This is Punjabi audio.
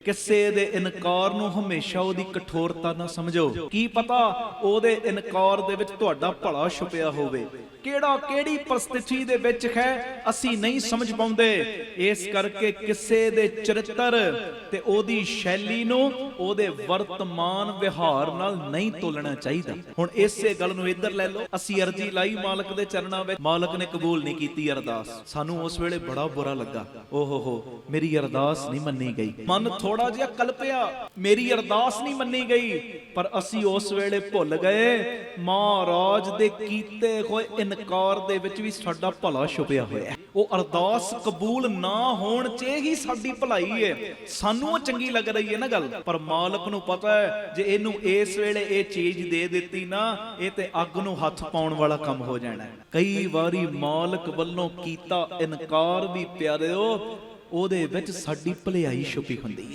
ਕਿਸੇ ਦੇ ਇਨਕਾਰ ਨੂੰ ਹਮੇਸ਼ਾ ਉਹਦੀ ਕਠੋਰਤਾ ਨਾ ਸਮਝੋ। ਕੀ ਪਤਾ ਉਹਦੇ ਇਨਕਾਰ ਦੇ ਵਿੱਚ ਤੁਹਾਡਾ ਭਲਾ ਛੁਪਿਆ ਹੋਵੇ। ਕਿਹੜੀ ਪਰਿਸਥਿਤੀ ਦੇ ਵਿੱਚ ਹੈ ਅਸੀਂ ਨਹੀਂ ਸਮਝ ਪਾਉਂਦੇ। ਇਸ ਕਰਕੇ ਕਿਸੇ ਦੇ ਚਰਿੱਤਰ ਤੇ ਉਹਦੀ ਸ਼ੈਲੀ ਨੂੰ ਉਹਦੇ ਵਰਤਮਾਨ ਵਿਹਾਰ ਨਾਲ ਨਹੀਂ ਤੋਲਣਾ ਚਾਹੀਦਾ। ਹੁਣ ਇਸੇ ਗੱਲ ਨੂੰ ਇੱਧਰ ਲੈ ਲਓ। ਅਸੀਂ ਅਰਜ਼ੀ ਲਾਈ ਮਾਲਕ ਦੇ ਚਰਨਾਂ ਵਿੱਚ, ਮਾਲਕ ਨੇ ਕਬੂਲ ਨਹੀਂ ਕੀਤੀ ਅਰਦਾਸ। ਸਾਨੂੰ ਉਸ ਵੇਲੇ ਬੜਾ ਬੁਰਾ ਲੱਗਾ, ਓਹੋ ਮੇਰੀ ਅਰਦਾਸ ਨਹੀਂ ਮੰਨੀ ਗਈ। ਮਨ ਥੋੜਾ ਜਿਹਾ ਕਲਪਿਆ, ਮੇਰੀ ਅਰਦਾਸ ਨਹੀਂ ਮੰਨੀ ਗਈ। ਪਰ ਅਸੀਂ ਉਸ ਵੇਲੇ ਭੁੱਲ ਗਏ ਮਹਾਰਾਜ ਦੇ ਕੀਤੇ ਹੋਏ ਇਨਕਾਰ ਦੇ ਵਿੱਚ ਵੀ ਸਾਡਾ ਭਲਾ ਛੁਪਿਆ ਹੋਇਆ ਹੈ। ਉਹ ਅਰਦਾਸ ਕਬੂਲ ਨਾ ਹੋਣ 'ਚ ਹੀ ਸਾਡੀ ਭਲਾਈ ਹੈ। ਸਾਨੂੰ ਉਹ ਚੰਗੀ ਲੱਗ ਰਹੀ ਹੈ ਨਾ ਗੱਲ, ਪਰ ਮਾਲਕ ਨੂੰ ਪਤਾ ਹੈ ਜੇ ਇਹਨੂੰ ਇਸ ਵੇਲੇ ਇਹ ਚੀਜ਼ ਦੇ ਦਿੱਤੀ ਨਾ, ਇਹ ਤੇ ਅੱਗ ਨੂੰ ਹੱਥ ਪਾਉਣ ਵਾਲਾ ਕੰਮ ਹੋ ਜਾਣਾ ਹੈ। ਕਈ ਵਾਰੀ ਮਾਲਕ ਵੱਲੋਂ ਕੀਤਾ ਇਨਕਾਰ ਵੀ ਪਿਆਰਿਓ ਉਹਦੇ ਵਿੱਚ ਸਾਡੀ ਭਲਾਈ ਛੁਪੀ ਹੁੰਦੀ ਹੈ।